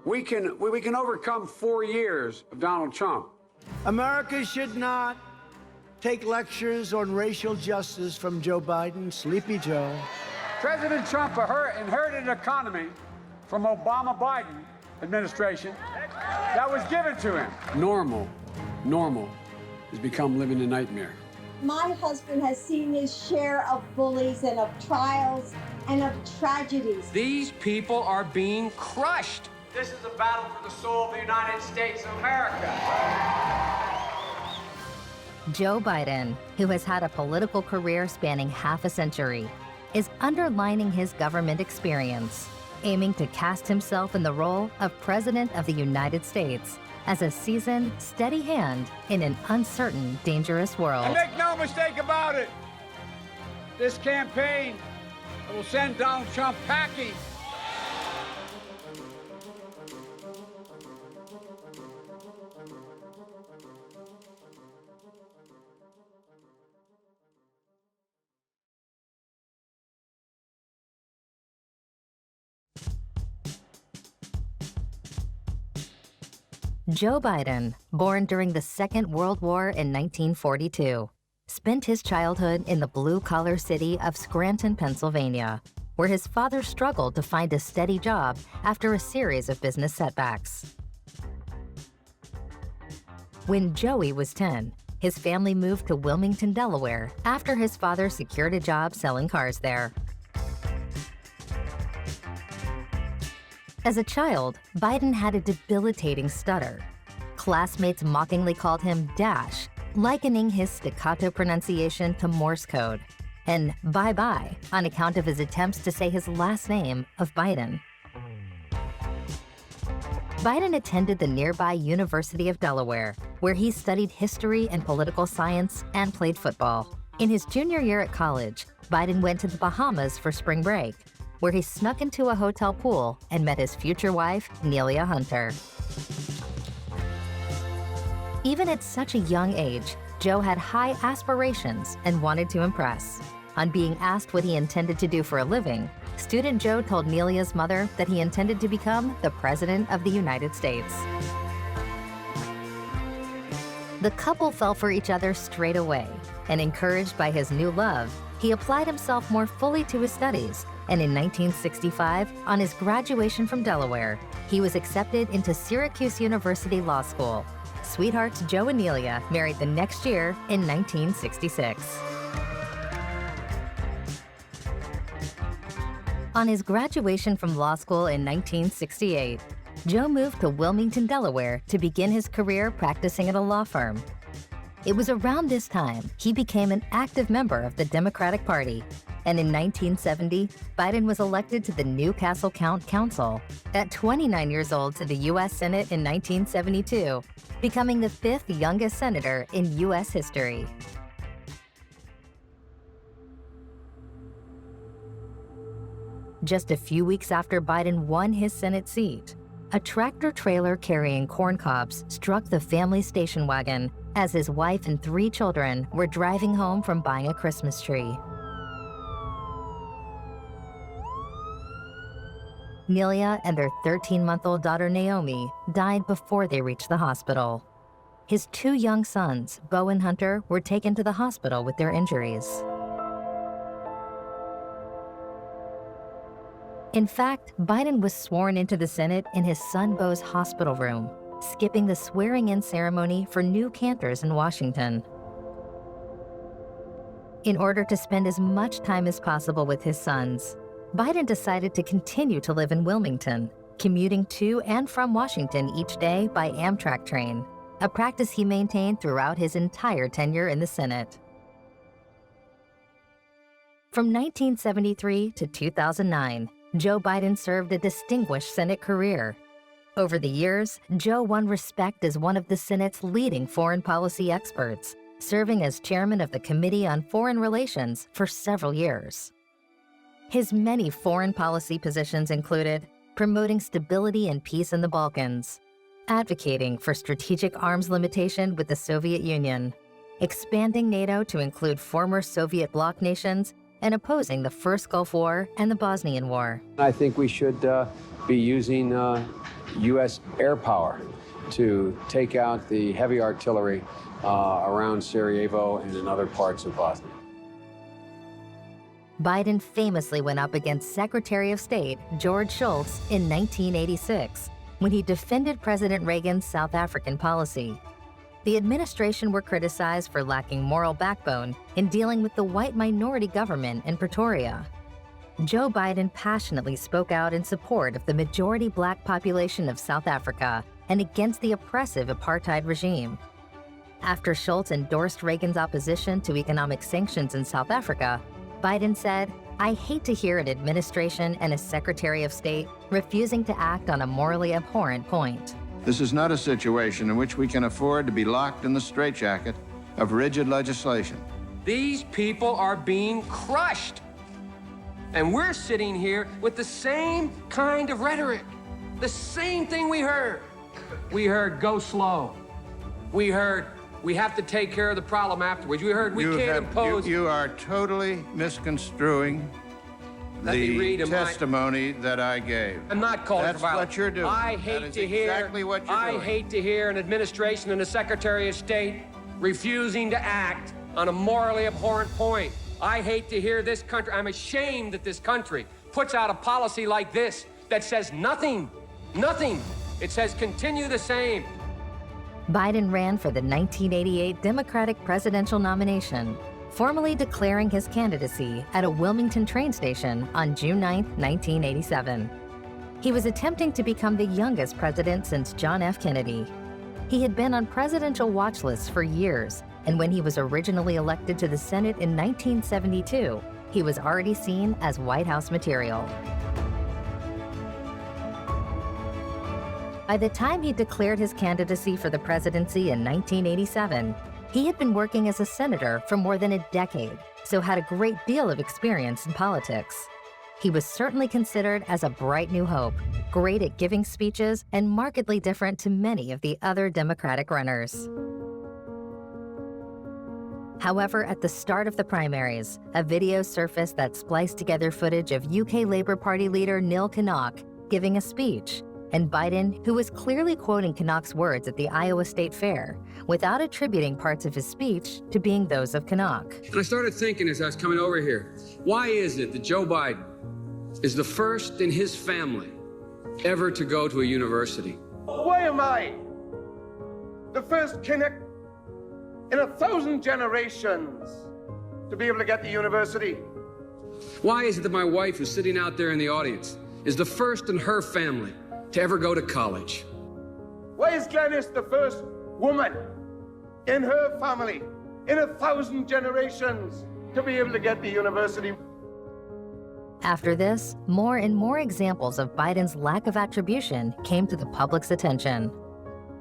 We can overcome 4 years of Donald Trump. America should not take lectures on racial justice from Joe Biden, Sleepy Joe. President Trump inherited an economy from Obama-Biden administration that was given to him. Normal has become living a nightmare. My husband has seen his share of bullies and of trials and of tragedies. These people are being crushed. This is a battle for the soul of the United States of America. Joe Biden, who has had a political career spanning half a century, is underlining his government experience, aiming to cast himself in the role of President of the United States as a seasoned, steady hand in an uncertain, dangerous world. And make no mistake about it, this campaign will send Donald Trump packing. Joe Biden, born during the Second World War in 1942, spent his childhood in the blue-collar city of Scranton, Pennsylvania, where his father struggled to find a steady job after a series of business setbacks. When Joey was 10, his family moved to Wilmington, Delaware, after his father secured a job selling cars there. As a child, Biden had a debilitating stutter. Classmates mockingly called him Dash, likening his staccato pronunciation to Morse code, and bye-bye on account of his attempts to say his last name of Biden. Biden attended the nearby University of Delaware, where he studied history and political science and played football. In his junior year at college, Biden went to the Bahamas for spring break, where he snuck into a hotel pool and met his future wife, Nelia Hunter. Even at such a young age, Joe had high aspirations and wanted to impress. On being asked what he intended to do for a living, student Joe told Nelia's mother that he intended to become the President of the United States. The couple fell for each other straight away, and encouraged by his new love, he applied himself more fully to his studies, and in 1965, on his graduation from Delaware, he was accepted into Syracuse University Law School. Sweethearts Joe and Nelia married the next year in 1966. On his graduation from law school in 1968, Joe moved to Wilmington, Delaware to begin his career practicing at a law firm. It was around this time he became an active member of the Democratic Party, and in 1970, Biden was elected to the Newcastle County Council, at 29 years old to the U.S. Senate in 1972, becoming the 5th youngest senator in U.S. history. Just a few weeks after Biden won his Senate seat, a tractor trailer carrying corn cobs struck the family station wagon as his wife and 3 children were driving home from buying a Christmas tree. Nelia and their 13-month-old daughter Naomi died before they reached the hospital. His 2 young sons, Beau and Hunter, were taken to the hospital with their injuries. In fact, Biden was sworn into the Senate in his son Beau's hospital room, skipping the swearing-in ceremony for new cantors in Washington. In order to spend as much time as possible with his sons, Biden decided to continue to live in Wilmington, commuting to and from Washington each day by Amtrak train, a practice he maintained throughout his entire tenure in the Senate. From 1973 to 2009, Joe Biden served a distinguished Senate career. Over the years, Joe won respect as one of the Senate's leading foreign policy experts, serving as chairman of the Committee on Foreign Relations for several years. His many foreign policy positions included promoting stability and peace in the Balkans, advocating for strategic arms limitation with the Soviet Union, expanding NATO to include former Soviet bloc nations, and opposing the first Gulf War and the Bosnian War. I think we should be using U.S. air power to take out the heavy artillery around Sarajevo and in other parts of Bosnia. Biden famously went up against Secretary of State George Shultz in 1986 when he defended President Reagan's South African policy. The administration were criticized for lacking moral backbone in dealing with the white minority government in Pretoria. Joe Biden passionately spoke out in support of the majority black population of South Africa and against the oppressive apartheid regime. After Shultz endorsed Reagan's opposition to economic sanctions in South Africa, Biden said, "I hate to hear an administration and a Secretary of State refusing to act on a morally abhorrent point." This is not a situation in which we can afford to be locked in the straitjacket of rigid legislation. These people are being crushed. And we're sitting here with the same kind of rhetoric. The same thing we heard. We heard, go slow. We heard, we have to take care of the problem afterwards. We heard, we can't impose. You are totally misconstruing the testimony that I gave. I'm not calling for violence. That's what you're doing. I hate to hear. Exactly what you're doing. I hate to hear an administration and a Secretary of State refusing to act on a morally abhorrent point. I hate to hear this country. I'm ashamed that this country puts out a policy like this that says nothing. Nothing. It says continue the same. Biden ran for the 1988 Democratic presidential nomination, formally declaring his candidacy at a Wilmington train station on June 9, 1987. He was attempting to become the youngest president since John F. Kennedy. He had been on presidential watch lists for years, and when he was originally elected to the Senate in 1972, he was already seen as White House material. By the time he declared his candidacy for the presidency in 1987, he had been working as a senator for more than a decade, so had a great deal of experience in politics. He was certainly considered as a bright new hope, great at giving speeches, and markedly different to many of the other Democratic runners. However, at the start of the primaries, a video surfaced that spliced together footage of UK Labour Party leader Neil Kinnock giving a speech, and Biden, who was clearly quoting Kinnock's words at the Iowa State Fair, without attributing parts of his speech to being those of Kinnock. And I started thinking as I was coming over here, why is it that Joe Biden is the first in his family ever to go to a university? Why am I the first Kinnock in 1,000 generations to be able to get to university? Why is it that my wife, who's sitting out there in the audience, is the first in her family to ever go to college? Why is Glenys the first woman in her family in 1,000 generations to be able to get to university? After this, more and more examples of Biden's lack of attribution came to the public's attention.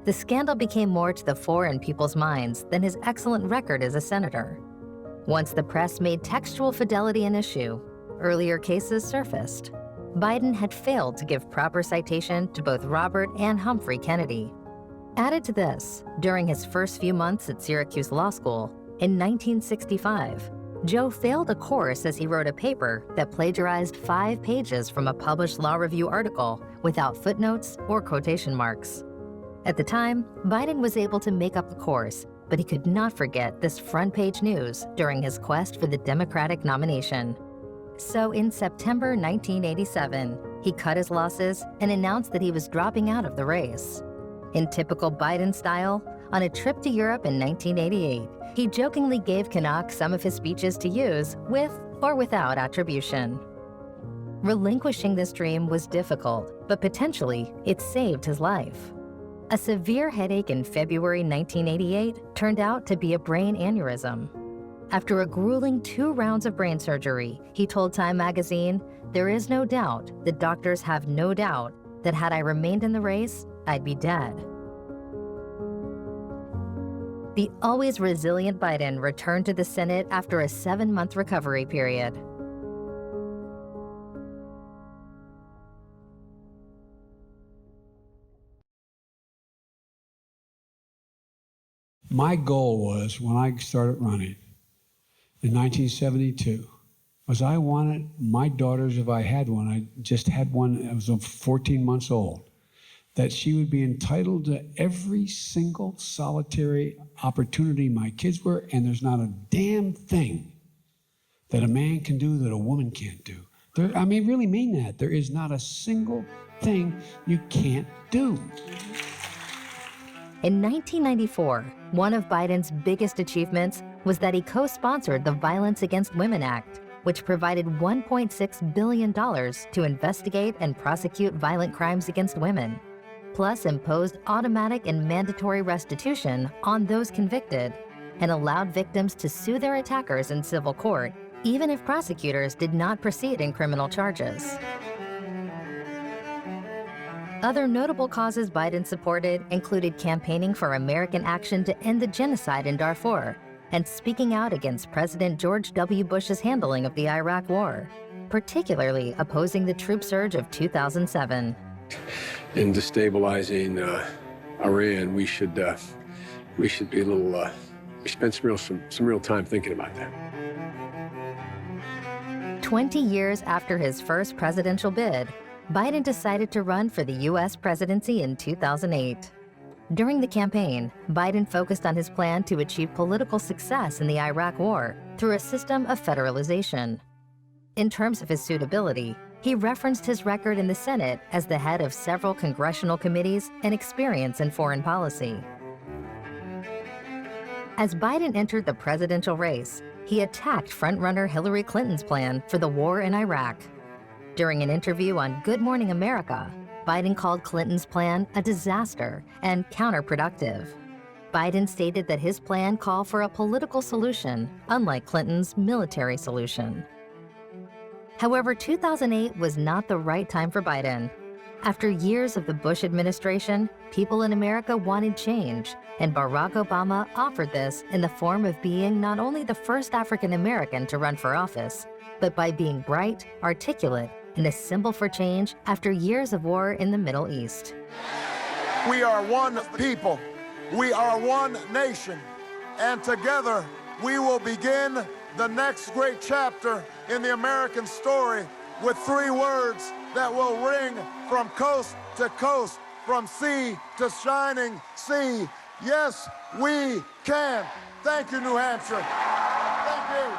The scandal became more to the fore in people's minds than his excellent record as a senator. Once the press made textual fidelity an issue, earlier cases surfaced. Biden had failed to give proper citation to both Robert and Humphrey Kennedy. Added to this, during his first few months at Syracuse Law School, in 1965, Joe failed a course as he wrote a paper that plagiarized 5 pages from a published law review article without footnotes or quotation marks. At the time, Biden was able to make up the course, but he could not forget this front-page news during his quest for the Democratic nomination. So in September 1987, he cut his losses and announced that he was dropping out of the race. In typical Biden style, on a trip to Europe in 1988, he jokingly gave Kinnock some of his speeches to use with or without attribution. Relinquishing this dream was difficult, but potentially it saved his life. A severe headache in February 1988 turned out to be a brain aneurysm. After a grueling 2 rounds of brain surgery, he told Time magazine, "There is no doubt, the doctors have no doubt, that had I remained in the race, I'd be dead." The always resilient Biden returned to the Senate after a 7-month recovery period. My goal was, when I started running in 1972, was I wanted my daughters, if I had one, I just had one, I was 14 months old, that she would be entitled to every single solitary opportunity my kids were, and there's not a damn thing that a man can do that a woman can't do. I really mean that. There is not a single thing you can't do. In 1994, one of Biden's biggest achievements was that he co-sponsored the Violence Against Women Act, which provided $1.6 billion to investigate and prosecute violent crimes against women, plus imposed automatic and mandatory restitution on those convicted, and allowed victims to sue their attackers in civil court, even if prosecutors did not proceed in criminal charges. Other notable causes Biden supported included campaigning for American action to end the genocide in Darfur and speaking out against President George W. Bush's handling of the Iraq War, particularly opposing the troop surge of 2007. In destabilizing Iran, we should be a little, we spent some real time thinking about that. 20 years after his first presidential bid, Biden decided to run for the U.S. presidency in 2008. During the campaign, Biden focused on his plan to achieve political success in the Iraq War through a system of federalization. In terms of his suitability, he referenced his record in the Senate as the head of several congressional committees and experience in foreign policy. As Biden entered the presidential race, he attacked frontrunner Hillary Clinton's plan for the war in Iraq. During an interview on Good Morning America, Biden called Clinton's plan a disaster and counterproductive. Biden stated that his plan called for a political solution, unlike Clinton's military solution. However, 2008 was not the right time for Biden. After years of the Bush administration, people in America wanted change, and Barack Obama offered this in the form of being not only the first African American to run for office, but by being bright, articulate, and a symbol for change after years of war in the Middle East. We are one people, we are one nation, and together we will begin the next great chapter in the American story with 3 words that will ring from coast to coast, from sea to shining sea. Yes, we can. Thank you, New Hampshire. Thank you.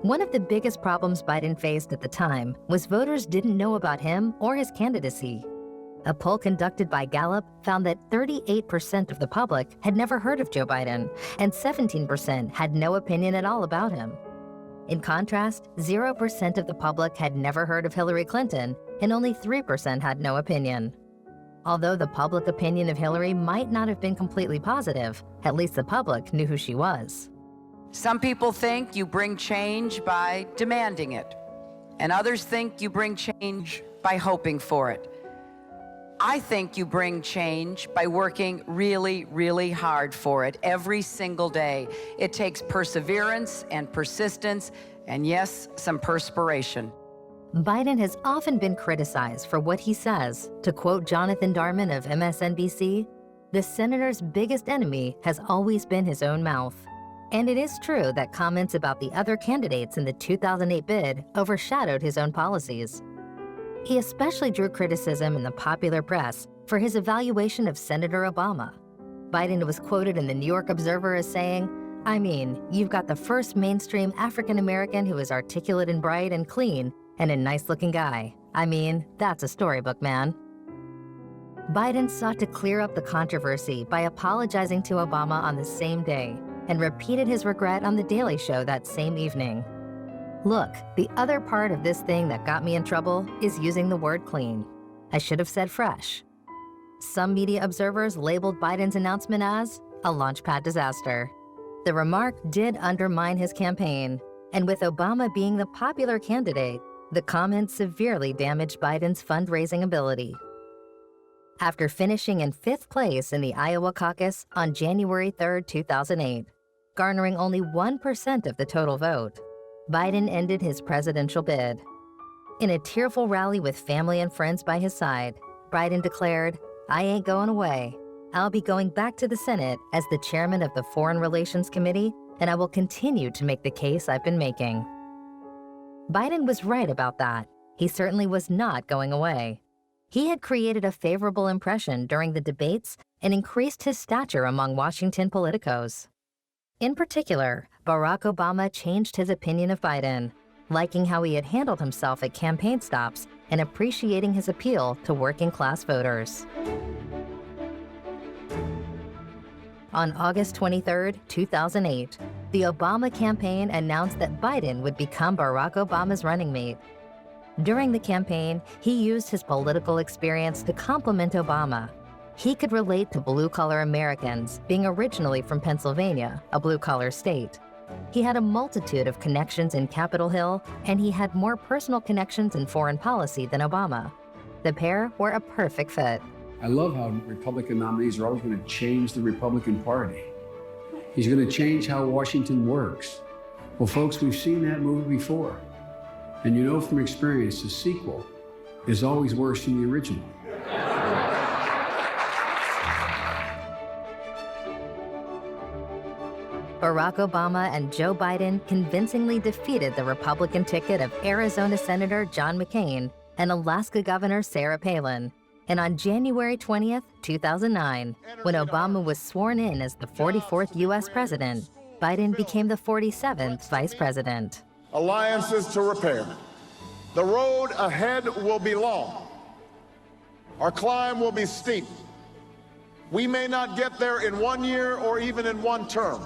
One of the biggest problems Biden faced at the time was voters didn't know about him or his candidacy. A poll conducted by Gallup found that 38% of the public had never heard of Joe Biden, and 17% had no opinion at all about him. In contrast, 0% of the public had never heard of Hillary Clinton, and only 3% had no opinion. Although the public opinion of Hillary might not have been completely positive, at least the public knew who she was. Some people think you bring change by demanding it, and others think you bring change by hoping for it. I think you bring change by working really, really hard for it every single day. It takes perseverance and persistence, and yes, some perspiration. Biden has often been criticized for what he says. To quote Jonathan Darman of MSNBC, "The senator's biggest enemy has always been his own mouth." And it is true that comments about the other candidates in the 2008 bid overshadowed his own policies. He especially drew criticism in the popular press for his evaluation of Senator Obama. Biden was quoted in the New York Observer as saying, "I mean, you've got the first mainstream African-American who is articulate and bright and clean and a nice-looking guy. I mean, that's a storybook, man." Biden sought to clear up the controversy by apologizing to Obama on the same day and repeated his regret on The Daily Show that same evening. "Look, the other part of this thing that got me in trouble is using the word clean. I should have said fresh." Some media observers labeled Biden's announcement as a launchpad disaster. The remark did undermine his campaign, and with Obama being the popular candidate, the comment severely damaged Biden's fundraising ability. After finishing in 5th place in the Iowa caucus on January 3, 2008, garnering only 1% of the total vote, Biden ended his presidential bid. In a tearful rally with family and friends by his side, Biden declared, "I ain't going away. I'll be going back to the Senate as the chairman of the Foreign Relations Committee and I will continue to make the case I've been making. Biden was right about that. He certainly was not going away. He had created a favorable impression during the debates and increased his stature among Washington politicos. In particular, Barack Obama changed his opinion of Biden, liking how he had handled himself at campaign stops and appreciating his appeal to working-class voters. On August 23, 2008, the Obama campaign announced that Biden would become Barack Obama's running mate. During the campaign, he used his political experience to compliment Obama. He could relate to blue-collar Americans, being originally from Pennsylvania, a blue-collar state. He had a multitude of connections in Capitol Hill, and he had more personal connections in foreign policy than Obama. The pair were a perfect fit. I love how Republican nominees are always going to change the Republican Party. He's going to change how Washington works. Well, folks, we've seen that movie before. And you know from experience, the sequel is always worse than the original. Barack Obama and Joe Biden convincingly defeated the Republican ticket of Arizona Senator John McCain and Alaska Governor Sarah Palin. And on January 20th, 2009, when Obama was sworn in as the 44th U.S. president, Biden became the 47th vice president. Alliances to repair. The road ahead will be long. Our climb will be steep. We may not get there in 1 year or even in one term.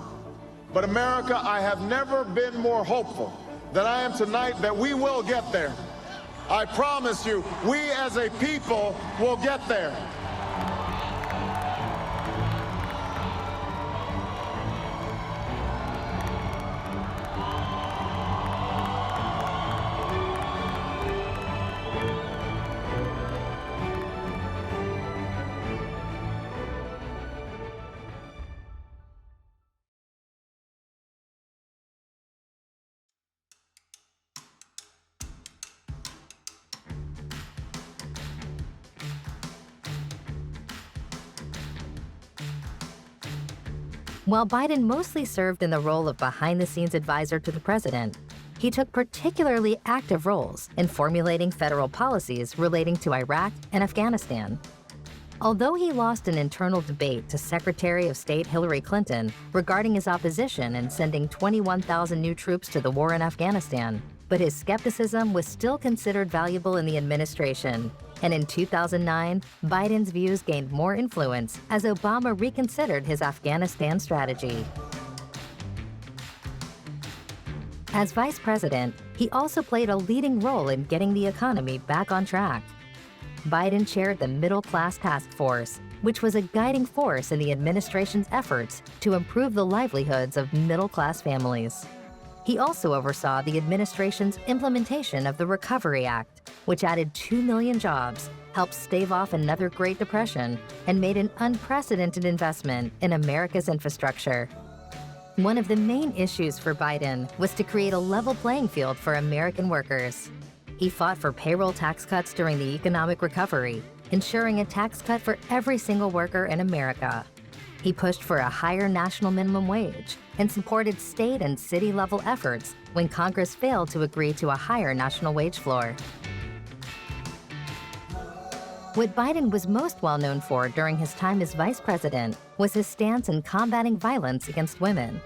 But America, I have never been more hopeful than I am tonight that we will get there. I promise you, we as a people will get there. While Biden mostly served in the role of behind-the-scenes advisor to the president, he took particularly active roles in formulating federal policies relating to Iraq and Afghanistan. Although he lost an internal debate to Secretary of State Hillary Clinton regarding his opposition in sending 21,000 new troops to the war in Afghanistan, but his skepticism was still considered valuable in the administration. And in 2009, Biden's views gained more influence as Obama reconsidered his Afghanistan strategy. As vice president, he also played a leading role in getting the economy back on track. Biden chaired the Middle Class Task Force, which was a guiding force in the administration's efforts to improve the livelihoods of middle-class families. He also oversaw the administration's implementation of the Recovery Act, which added 2 million jobs, helped stave off another Great Depression, and made an unprecedented investment in America's infrastructure. One of the main issues for Biden was to create a level playing field for American workers. He fought for payroll tax cuts during the economic recovery, ensuring a tax cut for every single worker in America. He pushed for a higher national minimum wage and supported state and city-level efforts when Congress failed to agree to a higher national wage floor. What Biden was most well known for during his time as vice president was his stance in combating violence against women.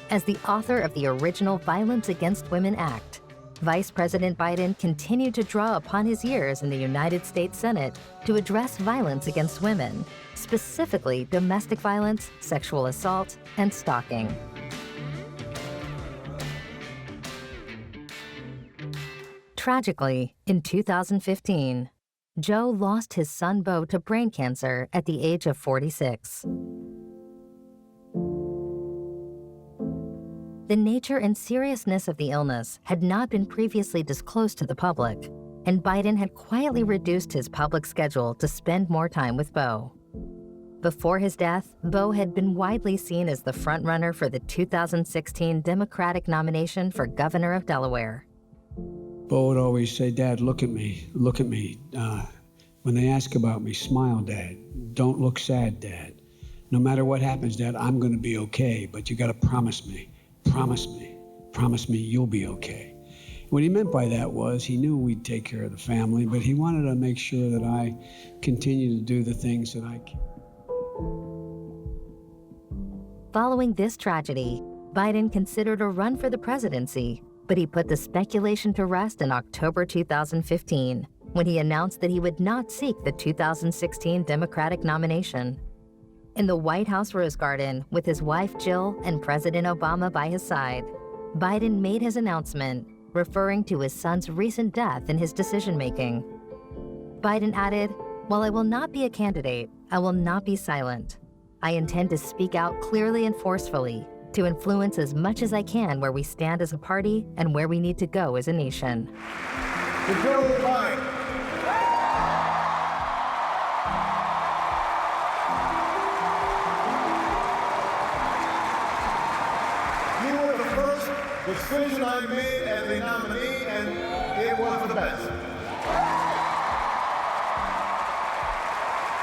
As the author of the original Violence Against Women Act, Vice President Biden continued to draw upon his years in the United States Senate to address violence against women, specifically domestic violence, sexual assault, and stalking. Tragically, in 2015, Joe lost his son Beau to brain cancer at the age of 46. The nature and seriousness of the illness had not been previously disclosed to the public, and Biden had quietly reduced his public schedule to spend more time with Beau. Before his death, Beau had been widely seen as the frontrunner for the 2016 Democratic nomination for governor of Delaware. Beau would always say, "Dad, look at me, look at me. When they ask about me, smile, Dad. Don't look sad, Dad. No matter what happens, Dad, I'm gonna be okay, but you gotta promise me promise me you'll be okay. What he meant by that was he knew we'd take care of the family, but he wanted to make sure that I continue to do the things that I can. Following this tragedy, Biden considered a run for the presidency, but he put the speculation to rest in October 2015, when he announced that he would not seek the 2016 Democratic nomination. In the White House Rose Garden, with his wife Jill and President Obama by his side, Biden made his announcement, referring to his son's recent death in his decision-making. Biden added, "While I will not be a candidate, I will not be silent. I intend to speak out clearly and forcefully, to influence as much as I can where we stand as a party and where we need to go as a nation." To Joe Biden. You were the first decision I made as a nominee, and it was the best.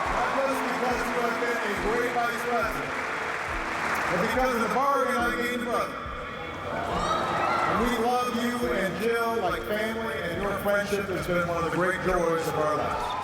Not just because you have been a great vice president, but because of the bargain I gave brother. And we love you and Jill like family, and your friendship has been one of the great joys of our lives.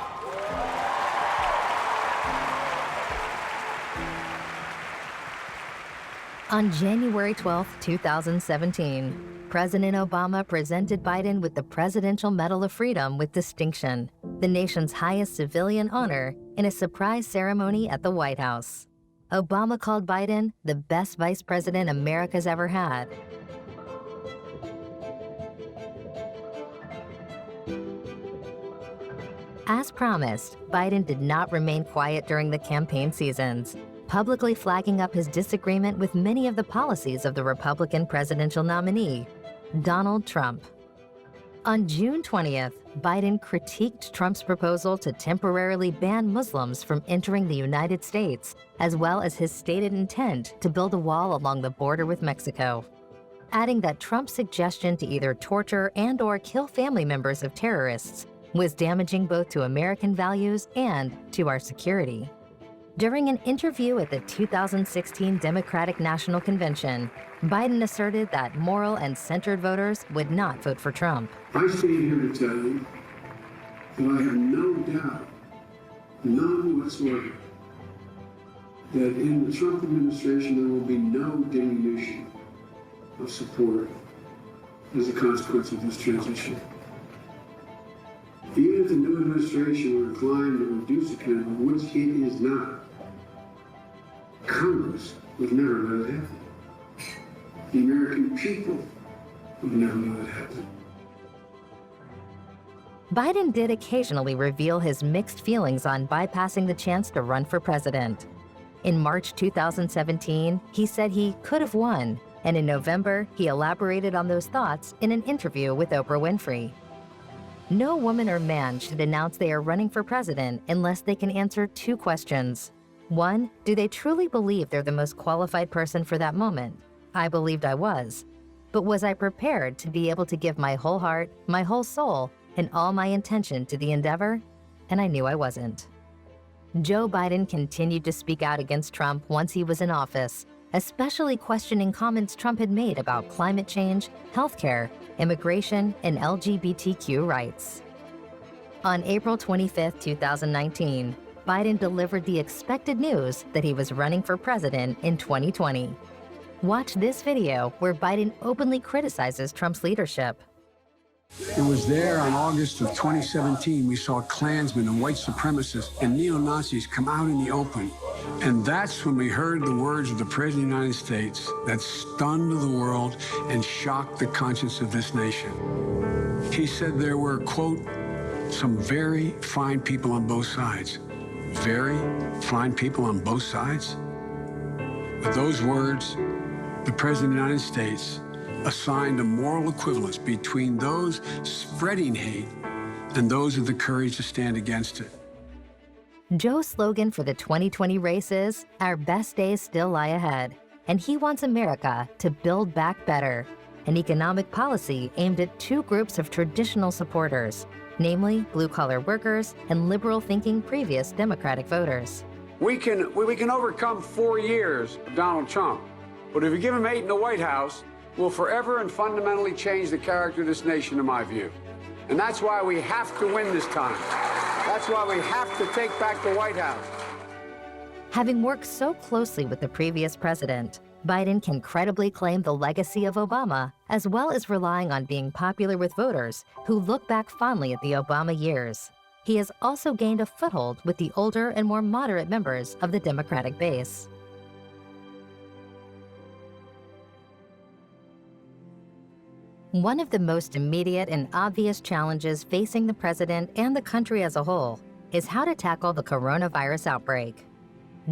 On January 12, 2017, President Obama presented Biden with the Presidential Medal of Freedom with distinction, the nation's highest civilian honor, in a surprise ceremony at the White House. Obama called Biden the best vice president America's ever had. As promised, Biden did not remain quiet during the campaign seasons, publicly flagging up his disagreement with many of the policies of the Republican presidential nominee, Donald Trump. On June 20th, Biden critiqued Trump's proposal to temporarily ban Muslims from entering the United States, as well as his stated intent to build a wall along the border with Mexico, adding that Trump's suggestion to either torture and/or kill family members of terrorists was damaging both to American values and to our security. During an interview at the 2016 Democratic National Convention, Biden asserted that moral and centered voters would not vote for Trump. I stand here to tell you that I have no doubt, none whatsoever, that in the Trump administration there will be no diminution of support as a consequence of this transition. Even if the new administration were inclined to reduce the candidate, which it is not, Congress would never let it happen. The American people would never let it happen. Biden did occasionally reveal his mixed feelings on bypassing the chance to run for president. In March 2017, he said he could have won, and in November, he elaborated on those thoughts in an interview with Oprah Winfrey. No woman or man should announce they are running for president unless they can answer two questions. One, do they truly believe they're the most qualified person for that moment? I believed I was. But was I prepared to be able to give my whole heart, my whole soul, and all my intention to the endeavor? And I knew I wasn't. Joe Biden continued to speak out against Trump once he was in office, especially questioning comments Trump had made about climate change, healthcare, immigration, and LGBTQ rights. On April 25, 2019, Biden delivered the expected news that he was running for president in 2020. Watch this video where Biden openly criticizes Trump's leadership. It was there on August of 2017 we saw Klansmen and white supremacists and neo-Nazis come out in the open. And that's when we heard the words of the President of the United States that stunned the world and shocked the conscience of this nation. He said there were, quote, some very fine people on both sides. Very fine people on both sides? With those words, the President of the United States assigned a moral equivalence between those spreading hate and those with the courage to stand against it. Joe's slogan for the 2020 race is, "Our best days still lie ahead," and he wants America to build back better, an economic policy aimed at two groups of traditional supporters, namely blue-collar workers and liberal-thinking previous Democratic voters. We can overcome 4 years of Donald Trump, But if we give him 8 in the White House, we'll forever and fundamentally change the character of this nation, in my view. And that's why we have to win this time. That's why we have to take back the White House. Having worked so closely with the previous president, Biden can credibly claim the legacy of Obama, as well as relying on being popular with voters who look back fondly at the Obama years. He has also gained a foothold with the older and more moderate members of the Democratic base. One of the most immediate and obvious challenges facing the president and the country as a whole is how to tackle the coronavirus outbreak.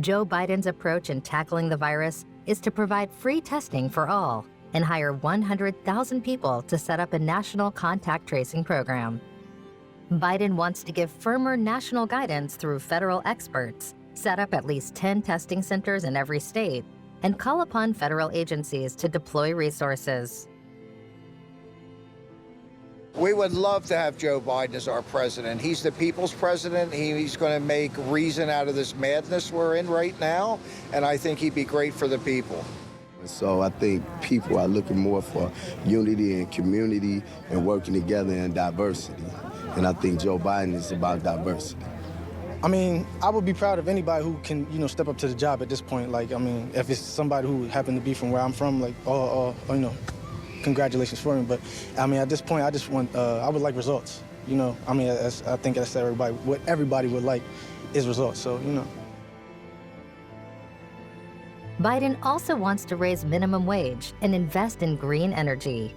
Joe Biden's approach in tackling the virus is to provide free testing for all and hire 100,000 people to set up a national contact tracing program. Biden wants to give firmer national guidance through federal experts, set up at least 10 testing centers in every state, and call upon federal agencies to deploy resources. We would love to have Joe Biden as our president. He's the people's president. He's going to make reason out of this madness we're in right now, and I think he'd be great for the people. So I think people are looking more for unity and community and working together and diversity. And I think Joe Biden is about diversity. I mean, I would be proud of anybody who can, step up to the job at this point. Like, I mean, if it's somebody who happened to be from where I'm from, like, congratulations for him. But I mean, at this point, I just want, I would like results. I mean, I think that's everybody, what everybody would like is results. So, Biden also wants to raise minimum wage and invest in green energy.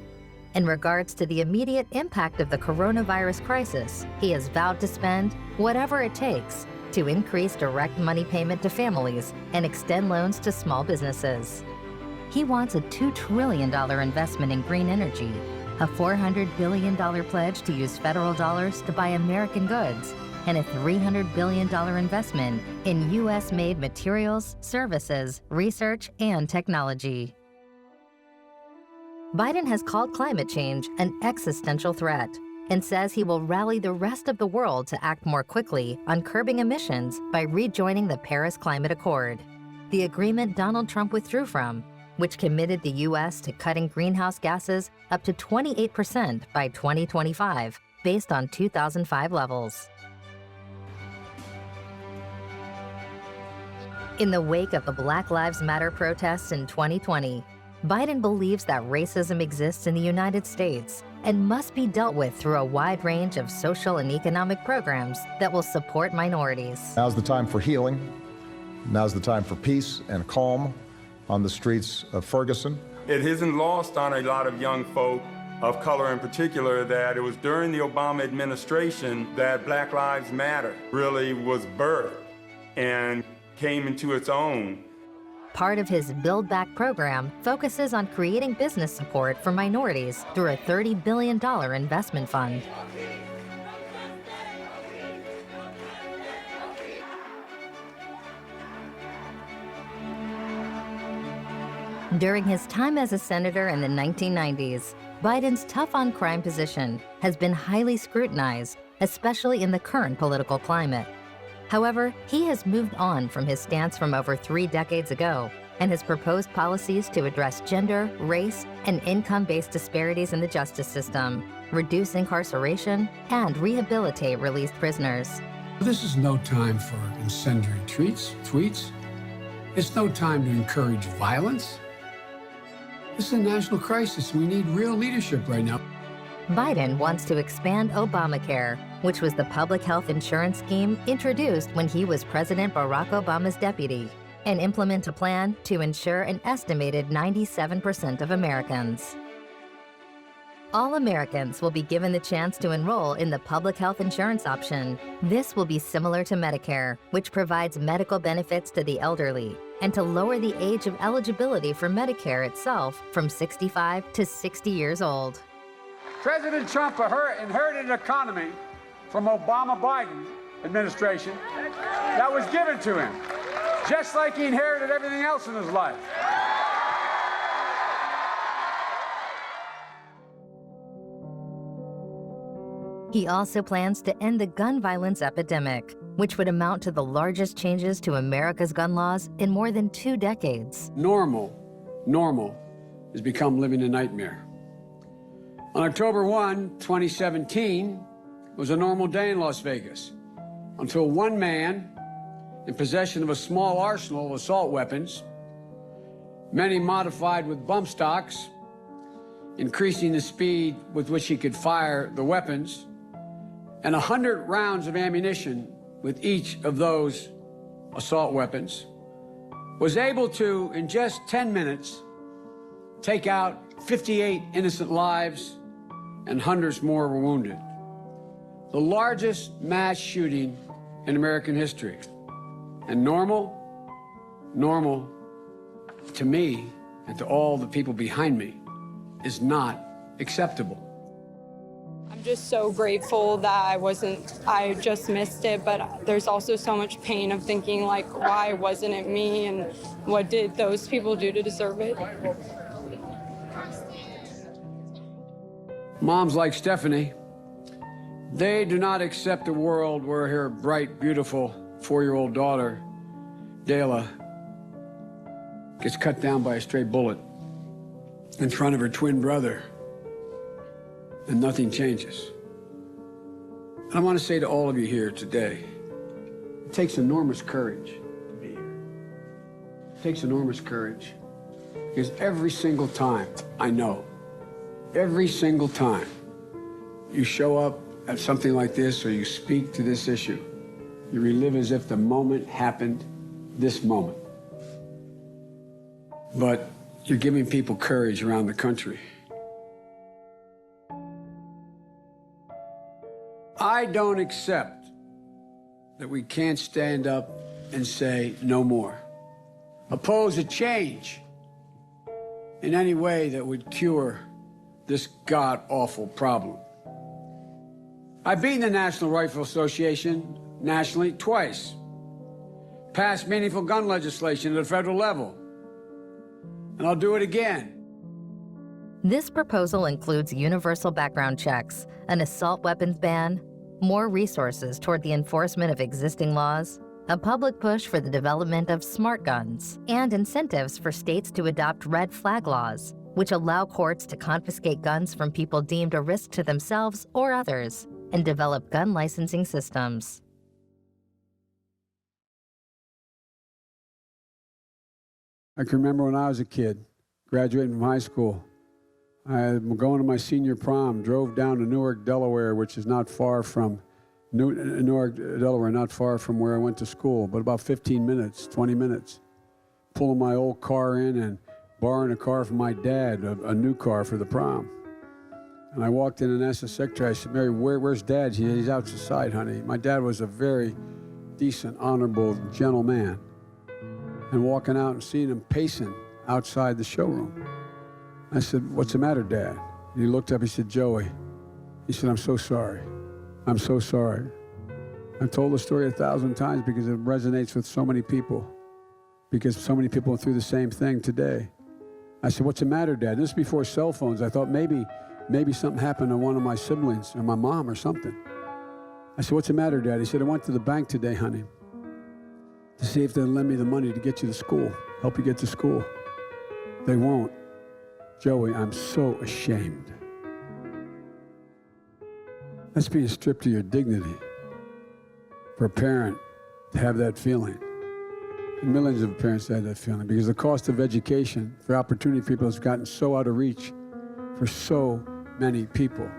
In regards to the immediate impact of the coronavirus crisis, he has vowed to spend whatever it takes to increase direct money payment to families and extend loans to small businesses. He wants a $2 trillion investment in green energy, a $400 billion pledge to use federal dollars to buy American goods, and a $300 billion investment in U.S.-made materials, services, research, and technology. Biden has called climate change an existential threat and says he will rally the rest of the world to act more quickly on curbing emissions by rejoining the Paris Climate Accord, the agreement Donald Trump withdrew from, which committed the U.S. to cutting greenhouse gases up to 28% by 2025, based on 2005 levels. In the wake of the Black Lives Matter protests in 2020, Biden believes that racism exists in the United States and must be dealt with through a wide range of social and economic programs that will support minorities. Now's the time for healing. Now's the time for peace and calm on the streets of Ferguson. It isn't lost on a lot of young folk of color in particular that it was during the Obama administration that Black Lives Matter really was birthed and came into its own. Part of his Build Back program focuses on creating business support for minorities through a $30 billion investment fund. During his time as a senator in the 1990s, Biden's tough-on-crime position has been highly scrutinized, especially in the current political climate. However, he has moved on from his stance from over 3 decades ago and has proposed policies to address gender, race, and income-based disparities in the justice system, reduce incarceration, and rehabilitate released prisoners. This is no time for incendiary tweets. It's no time to encourage violence. This is a national crisis. We need real leadership right now. Biden wants to expand Obamacare, which was the public health insurance scheme introduced when he was President Barack Obama's deputy, and implement a plan to insure an estimated 97% of Americans. All Americans will be given the chance to enroll in the public health insurance option. This will be similar to Medicare, which provides medical benefits to the elderly, and to lower the age of eligibility for Medicare itself from 65 to 60 years old. President Trump inherited an economy from Obama-Biden administration that was given to him, just like he inherited everything else in his life. He also plans to end the gun violence epidemic, which would amount to the largest changes to America's gun laws in more than 2 decades. Normal normal has become living a nightmare. On October 1, 2017, was a normal day in Las Vegas until one man in possession of a small arsenal of assault weapons, many modified with bump stocks, increasing the speed with which he could fire the weapons, and 100 rounds of ammunition with each of those assault weapons, was able to, in just 10 minutes, take out 58 innocent lives and hundreds more were wounded. The largest mass shooting in American history. And normal, to me and to all the people behind me, is not acceptable. I'm just so grateful that I just missed it, but there's also so much pain of thinking, like, why wasn't it me, and what did those people do to deserve it? Moms like Stephanie, they do not accept a world where her bright, beautiful 4-year-old daughter, Dayla, gets cut down by a stray bullet in front of her twin brother, and nothing changes. And I want to say to all of you here today, it takes enormous courage to be here. It takes enormous courage, because every single time, I know, every single time you show up at something like this or you speak to this issue, you relive as if the moment happened this moment. But you're giving people courage around the country. I don't accept that we can't stand up and say no more. Oppose a change in any way that would cure this god-awful problem. I've beaten the National Rifle Association nationally twice, passed meaningful gun legislation at a federal level, and I'll do it again. This proposal includes universal background checks, an assault weapons ban, more resources toward the enforcement of existing laws, a public push for the development of smart guns, and incentives for states to adopt red flag laws, which allow courts to confiscate guns from people deemed a risk to themselves or others, and develop gun licensing systems. I can remember when I was a kid, graduating from high school. I'm going to my senior prom, drove down to Newark, Delaware, which is not far from Newark, Delaware, not far from where I went to school, but about 15 minutes, 20 minutes. Pulling my old car in and borrowing a car from my dad, a new car for the prom. And I walked in and asked the secretary, I said, Mary, where's Dad? He's out the side, honey. My dad was a very decent, honorable, gentle man. And walking out and seeing him pacing outside the showroom. I said, what's the matter, Dad? And he looked up, he said, Joey. He said, I'm so sorry. I'm so sorry. I've told the story 1,000 times because it resonates with so many people. Because so many people went through the same thing today. I said, what's the matter, Dad? This is before cell phones. I thought maybe something happened to one of my siblings or my mom or something. I said, what's the matter, Dad? He said, I went to the bank today, honey, to see if they'll lend me the money to get you to school, help you get to school. They won't. Joey, I'm so ashamed. That's being stripped of your dignity for a parent to have that feeling. And millions of parents have that feeling because the cost of education for opportunity people has gotten so out of reach for so many people.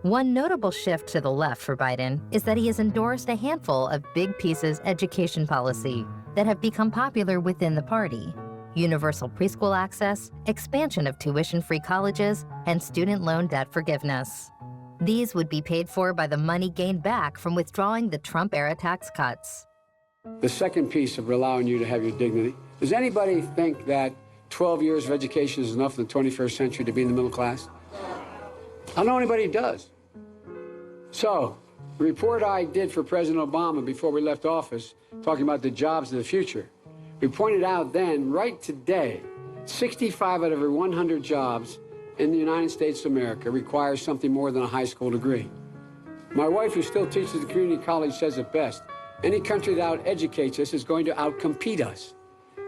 One notable shift to the left for Biden is that he has endorsed a handful of big pieces education policy that have become popular within the party: universal preschool access, expansion of tuition-free colleges, and student loan debt forgiveness. These would be paid for by the money gained back from withdrawing the Trump-era tax cuts. The second piece of allowing you to have your dignity, does anybody think that 12 years of education is enough in the 21st century to be in the middle class? I don't know anybody who does. So, the report I did for President Obama before we left office, talking about the jobs of the future, we pointed out then, right today, 65 out of every 100 jobs in the United States of America requires something more than a high school degree. My wife, who still teaches at the community college, says it best. Any country that out-educates us is going to out-compete us.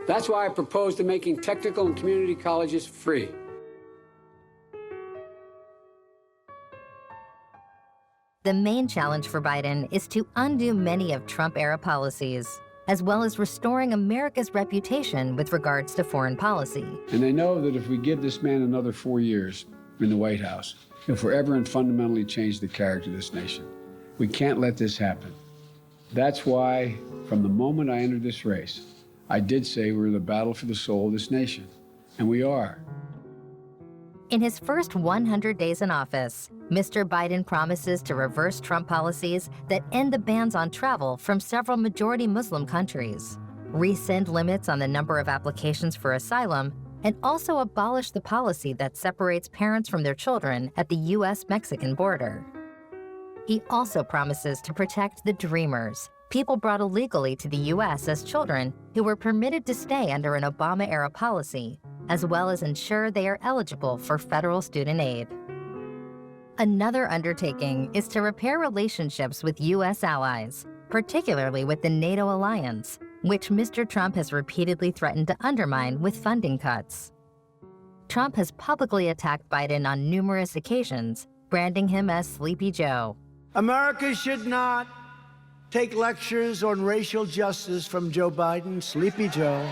That's why I propose to making technical and community colleges free. The main challenge for Biden is to undo many of Trump-era policies, as well as restoring America's reputation with regards to foreign policy. And they know that if we give this man another 4 years in the White House, he'll forever and fundamentally change the character of this nation. We can't let this happen. That's why, from the moment I entered this race, I did say we're in the battle for the soul of this nation. And we are. In his first 100 days in office, Mr. Biden promises to reverse Trump policies that end the bans on travel from several majority Muslim countries, rescind limits on the number of applications for asylum, and also abolish the policy that separates parents from their children at the U.S.-Mexican border. He also promises to protect the Dreamers, people brought illegally to the U.S. as children who were permitted to stay under an Obama-era policy, as well as ensure they are eligible for federal student aid. Another undertaking is to repair relationships with U.S. allies, particularly with the NATO alliance, which Mr. Trump has repeatedly threatened to undermine with funding cuts. Trump has publicly attacked Biden on numerous occasions, branding him as Sleepy Joe. America should not take lectures on racial justice from Joe Biden, Sleepy Joe.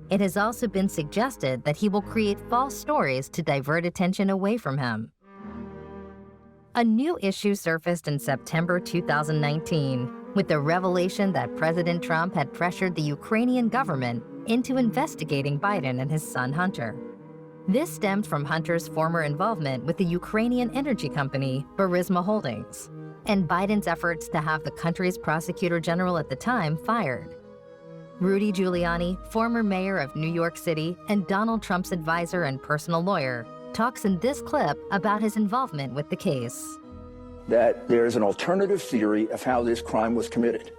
It has also been suggested that he will create false stories to divert attention away from him. A new issue surfaced in September 2019 with the revelation that President Trump had pressured the Ukrainian government into investigating Biden and his son Hunter. This stemmed from Hunter's former involvement with the Ukrainian energy company Burisma Holdings, and Biden's efforts to have the country's prosecutor general at the time fired. Rudy Giuliani, former mayor of New York City and Donald Trump's advisor and personal lawyer, talks in this clip about his involvement with the case. That there's an alternative theory of how this crime was committed.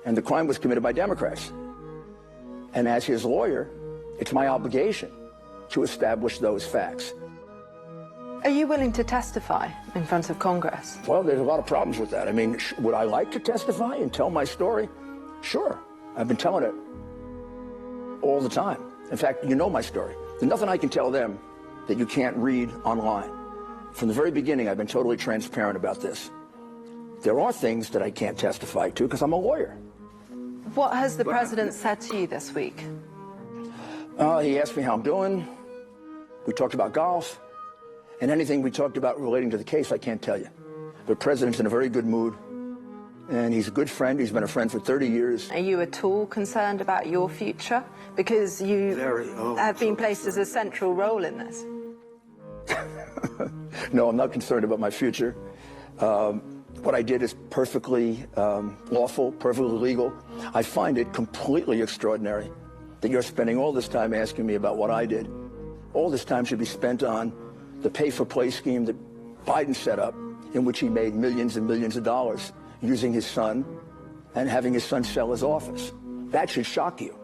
And the crime was committed by Democrats. And as his lawyer, it's my obligation to establish those facts. Are you willing to testify in front of Congress? Well, there's a lot of problems with that. I mean, would I like to testify and tell my story? Sure. I've been telling it all the time. In fact, you know my story. There's nothing I can tell them that you can't read online. From the very beginning, I've been totally transparent about this. There are things that I can't testify to because I'm a lawyer. What has the president said to you this week? He asked me how I'm doing. We talked about golf. And anything we talked about relating to the case, I can't tell you. The president's in a very good mood. And he's a good friend. He's been a friend for 30 years. Are you at all concerned about your future? Because you have been placed as a central role in this. No, I'm not concerned about my future. What I did is perfectly lawful, perfectly legal. I find it completely extraordinary that you're spending all this time asking me about what I did. All this time should be spent on the pay-for-play scheme that Biden set up, in which he made millions and millions of dollars using his son and having his son sell his office. That should shock you.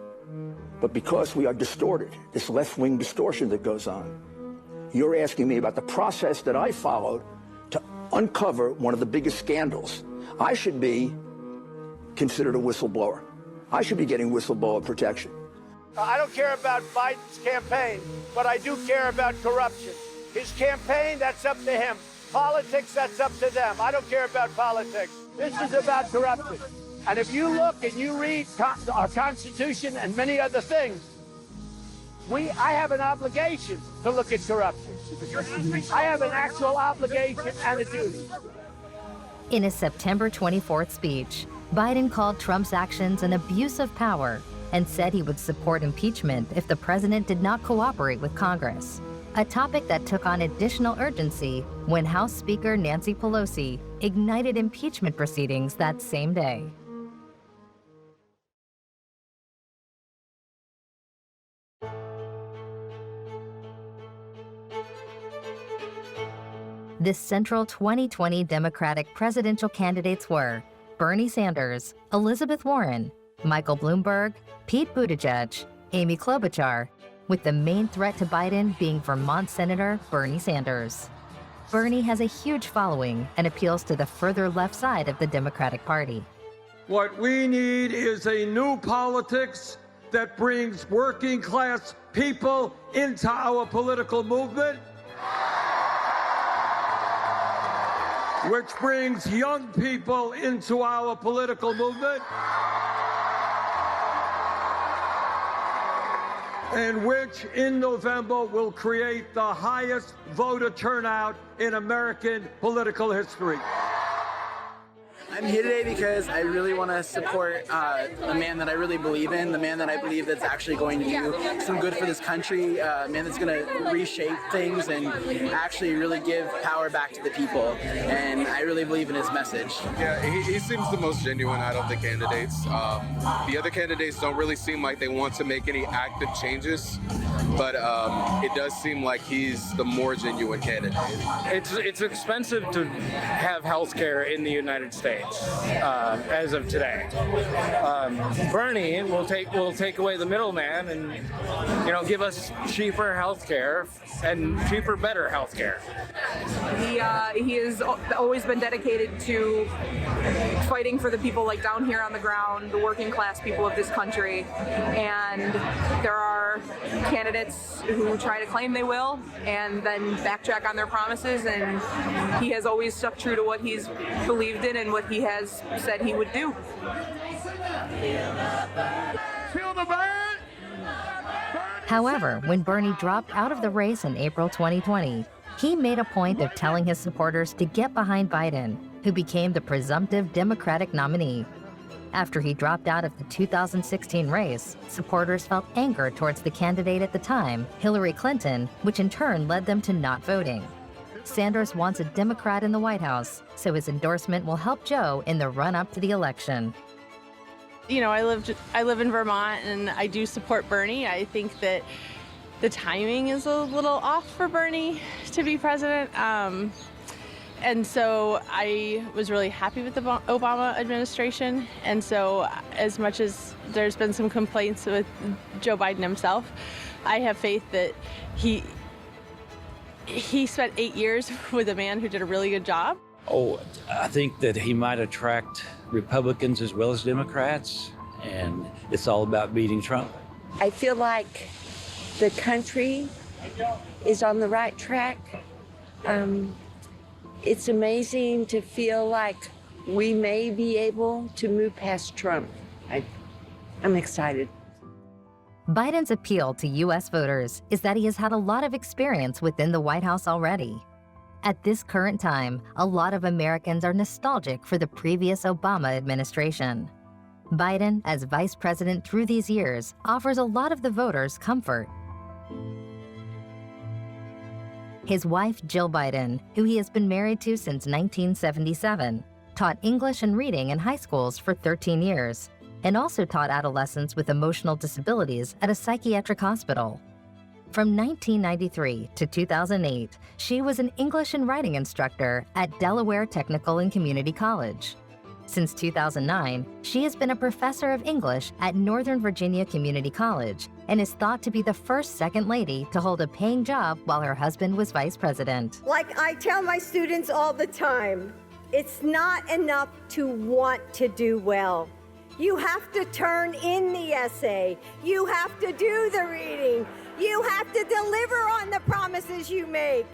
But because we are distorted, this left-wing distortion that goes on, you're asking me about the process that I followed to uncover one of the biggest scandals. I should be considered a whistleblower. I should be getting whistleblower protection. I don't care about Biden's campaign, but I do care about corruption. His campaign, that's up to him. Politics, that's up to them. I don't care about politics. This is about corruption. And if you look and you read our Constitution and many other things, I have an obligation to look at corruption. I have an actual obligation and a duty. In a September 24th speech, Biden called Trump's actions an abuse of power and said he would support impeachment if the president did not cooperate with Congress, a topic that took on additional urgency when House Speaker Nancy Pelosi ignited impeachment proceedings that same day. The central 2020 Democratic presidential candidates were Bernie Sanders, Elizabeth Warren, Michael Bloomberg, Pete Buttigieg, Amy Klobuchar, with the main threat to Biden being Vermont Senator Bernie Sanders. Bernie has a huge following and appeals to the further left side of the Democratic Party. What we need is a new politics that brings working class people into our political movement, which brings young people into our political movement, and which in November will create the highest voter turnout in American political history. I'm here today because I really want to support a man that I really believe in, the man that I believe that's actually going to do some good for this country, a man that's going to reshape things and actually really give power back to the people. And I really believe in his message. Yeah, he seems the most genuine out of the candidates. The other candidates don't really seem like they want to make any active changes, but it does seem like he's the more genuine candidate. It's expensive to have health care in the United States. As of today, Bernie will take away the middleman and give us cheaper health care and cheaper, better health care. He has always been dedicated to fighting for the people like down here on the ground, the working class people of this country. And there are candidates who try to claim they will and then backtrack on their promises, and he has always stuck true to what he's believed in and what he has said he would do. However, when Bernie dropped out of the race in April 2020, he made a point of telling his supporters to get behind Biden, who became the presumptive Democratic nominee. After he dropped out of the 2016 race, supporters felt anger towards the candidate at the time, Hillary Clinton, which in turn led them to not voting. Sanders wants a Democrat in the White House, so his endorsement will help Joe in the run-up to the election. You know, I live in Vermont, and I do support Bernie. I think that the timing is a little off for Bernie to be president. And so I was really happy with the Obama administration. And so as much as there's been some complaints with Joe Biden himself, I have faith that he spent 8 years with a man who did a really good job. Oh, I think that he might attract Republicans as well as Democrats, and it's all about beating Trump. I feel like the country is on the right track. It's amazing to feel like we may be able to move past Trump. I'm excited. Biden's appeal to U.S. voters is that he has had a lot of experience within the White House already. At this current time, a lot of Americans are nostalgic for the previous Obama administration. Biden, as vice president through these years, offers a lot of the voters comfort. His wife, Jill Biden, who he has been married to since 1977, taught English and reading in high schools for 13 years, and also taught adolescents with emotional disabilities at a psychiatric hospital. From 1993 to 2008, she was an English and writing instructor at Delaware Technical and Community College. Since 2009, she has been a professor of English at Northern Virginia Community College and is thought to be the first second lady to hold a paying job while her husband was vice president. Like I tell my students all the time, it's not enough to want to do well. You have to turn in the essay. You have to do the reading. You have to deliver on the promises you make.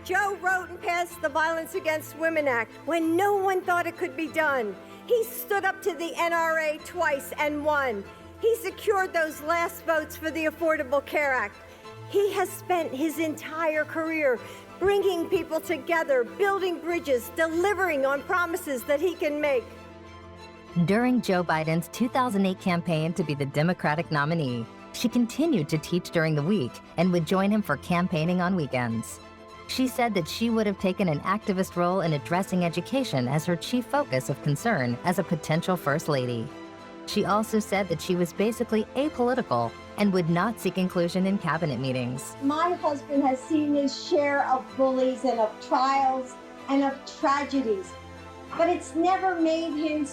Joe wrote and passed the Violence Against Women Act when no one thought it could be done. He stood up to the NRA twice and won. He secured those last votes for the Affordable Care Act. He has spent his entire career bringing people together, building bridges, delivering on promises that he can make. During Joe Biden's 2008 campaign to be the Democratic nominee, she continued to teach during the week and would join him for campaigning on weekends. She said that she would have taken an activist role in addressing education as her chief focus of concern as a potential first lady. She also said that she was basically apolitical and would not seek inclusion in cabinet meetings. My husband has seen his share of bullies and of trials and of tragedies, but it's never made him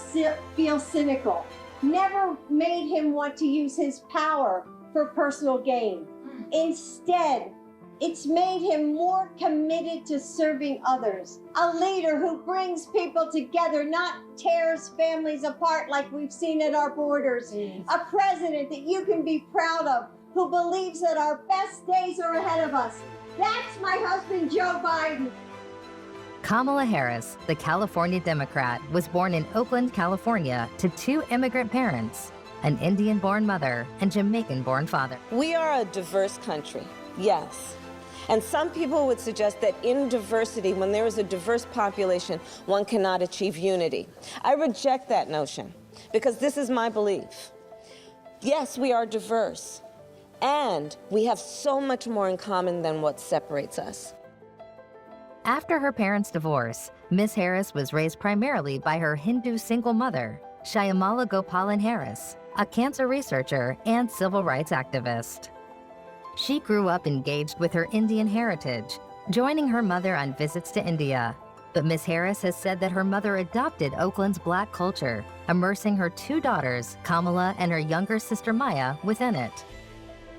feel cynical, never made him want to use his power for personal gain. Instead, It's made him more committed to serving others. A leader who brings people together, not tears families apart like we've seen at our borders. A president that you can be proud of, who believes that our best days are ahead of us. That's my husband, Joe Biden. Kamala Harris, the California Democrat, was born in Oakland, California, to two immigrant parents, an Indian-born mother and Jamaican-born father. We are a diverse country, yes. And some people would suggest that in diversity, when there is a diverse population, one cannot achieve unity. I reject that notion because this is my belief. Yes, we are diverse, and we have so much more in common than what separates us. After her parents' divorce, Ms. Harris was raised primarily by her Hindu single mother, Shyamala Gopalan Harris, a cancer researcher and civil rights activist. She grew up engaged with her Indian heritage, joining her mother on visits to India. But Ms. Harris has said that her mother adopted Oakland's Black culture, immersing her two daughters, Kamala and her younger sister Maya, within it.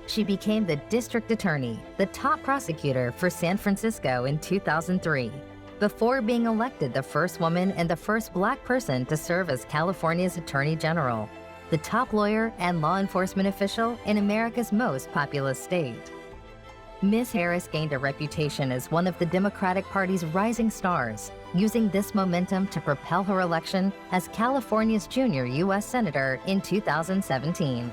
She became the district attorney, the top prosecutor for San Francisco in 2003, before being elected the first woman and the first Black person to serve as California's Attorney General, the top lawyer and law enforcement official in America's most populous state. Ms. Harris gained a reputation as one of the Democratic Party's rising stars, using this momentum to propel her election as California's junior U.S. Senator in 2017.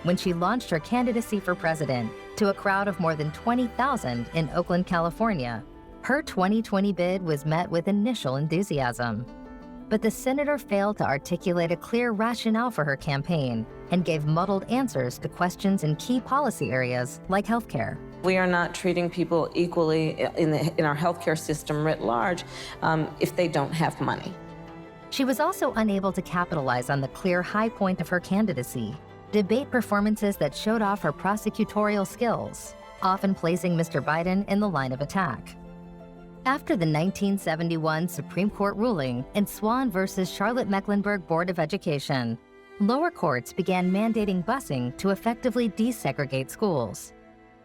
When she launched her candidacy for president to a crowd of more than 20,000 in Oakland, California, her 2020 bid was met with initial enthusiasm. But the senator failed to articulate a clear rationale for her campaign and gave muddled answers to questions in key policy areas like healthcare. We are not treating people equally in our healthcare system writ large if they don't have money. She was also unable to capitalize on the clear high point of her candidacy, debate performances that showed off her prosecutorial skills, often placing Mr. Biden in the line of attack. After the 1971 Supreme Court ruling in Swan versus Charlotte-Mecklenburg Board of Education, lower courts began mandating busing to effectively desegregate schools.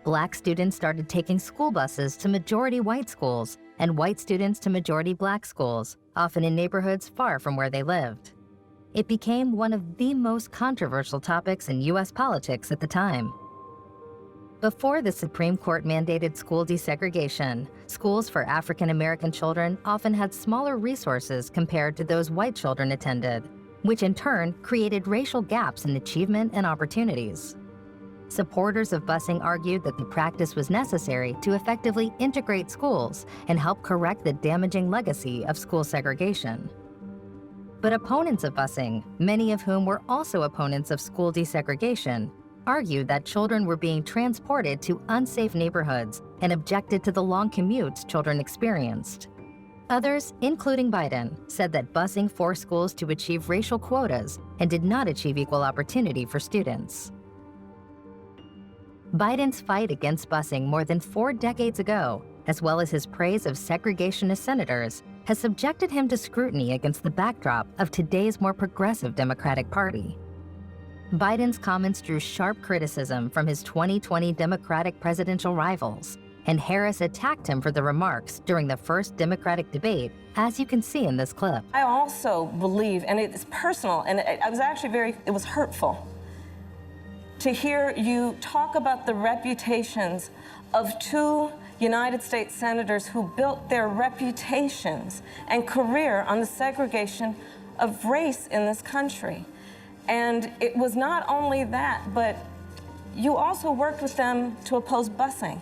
Black students started taking school buses to majority white schools and white students to majority Black schools, often in neighborhoods far from where they lived. It became one of the most controversial topics in U.S. politics at the time. Before the Supreme Court mandated school desegregation, schools for African American children often had smaller resources compared to those white children attended, which in turn created racial gaps in achievement and opportunities. Supporters of busing argued that the practice was necessary to effectively integrate schools and help correct the damaging legacy of school segregation. But opponents of busing, many of whom were also opponents of school desegregation, argued that children were being transported to unsafe neighborhoods and objected to the long commutes children experienced. Others, including Biden, said that busing forced schools to achieve racial quotas and did not achieve equal opportunity for students. Biden's fight against busing more than 4 decades ago, as well as his praise of segregationist senators, has subjected him to scrutiny against the backdrop of today's more progressive Democratic Party. Biden's comments drew sharp criticism from his 2020 Democratic presidential rivals, and Harris attacked him for the remarks during the first Democratic debate, as you can see in this clip. I also believe, and it's personal, and I was actually it was hurtful to hear you talk about the reputations of 2 United States senators who built their reputations and career on the segregation of race in this country. And it was not only that, but you also worked with them to oppose busing.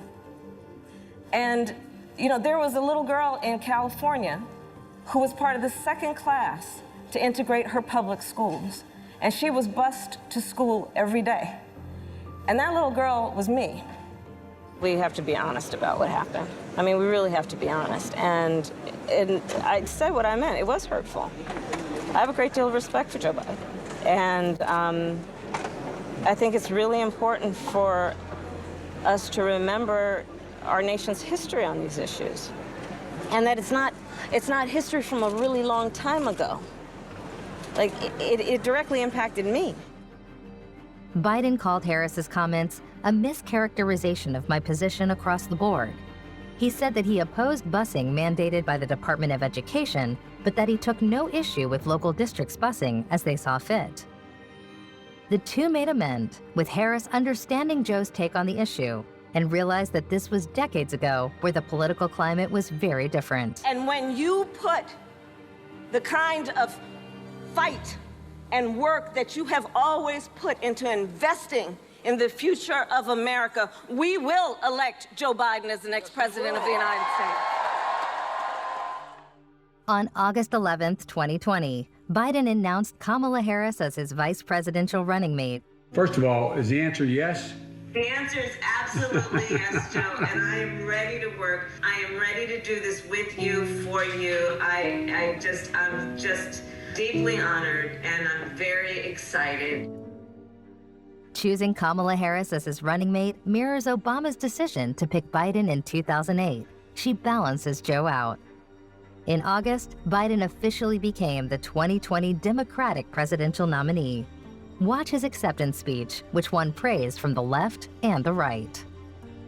And, you know, there was a little girl in California who was part of the second class to integrate her public schools. And she was bused to school every day. And that little girl was me. We have to be honest about what happened. I mean, we really have to be honest. And I said what I meant. It was hurtful. I have a great deal of respect for Joe Biden. And I think it's really important for us to remember our nation's history on these issues. And that it's not history from a really long time ago. Like, it directly impacted me. Biden called Harris's comments a mischaracterization of my position across the board. He said that he opposed busing mandated by the Department of Education, but that he took no issue with local districts busing as they saw fit. The two made amends, with Harris understanding Joe's take on the issue and realized that this was decades ago where the political climate was very different. And when you put the kind of fight and work that you have always put into investing in the future of America, we will elect Joe Biden as the next president of the United States. On August 11th, 2020, Biden announced Kamala Harris as his vice presidential running mate. First of all, is the answer yes? The answer is absolutely yes, Joe, and I am ready to work. I am ready to do this with you, for you. I'm just deeply honored, and I'm very excited. Choosing Kamala Harris as his running mate mirrors Obama's decision to pick Biden in 2008. She balances Joe out. In August, Biden officially became the 2020 Democratic presidential nominee. Watch his acceptance speech, which won praise from the left and the right.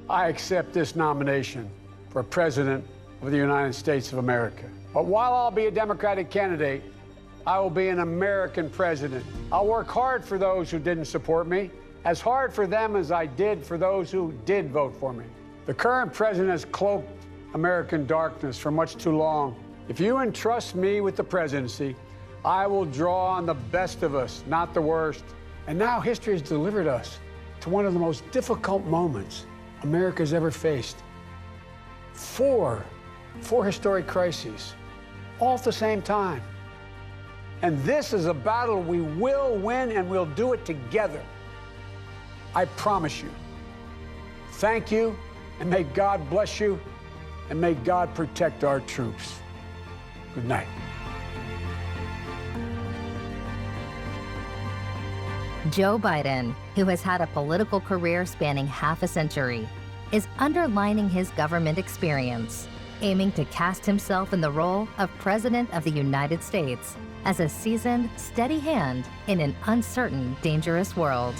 I accept this nomination for President of the United States of America. But while I'll be a Democratic candidate, I will be an American president. I'll work hard for those who didn't support me, as hard for them as I did for those who did vote for me. The current president has cloaked American darkness for much too long. If you entrust me with the presidency, I will draw on the best of us, not the worst. And now history has delivered us to one of the most difficult moments America's ever faced. Four historic crises, all at the same time. And this is a battle we will win, and we'll do it together. I promise you. Thank you, and may God bless you, and may God protect our troops. Good night. Joe Biden, who has had a political career spanning half a century, is underlining his government experience, aiming to cast himself in the role of President of the United States as a seasoned, steady hand in an uncertain, dangerous world.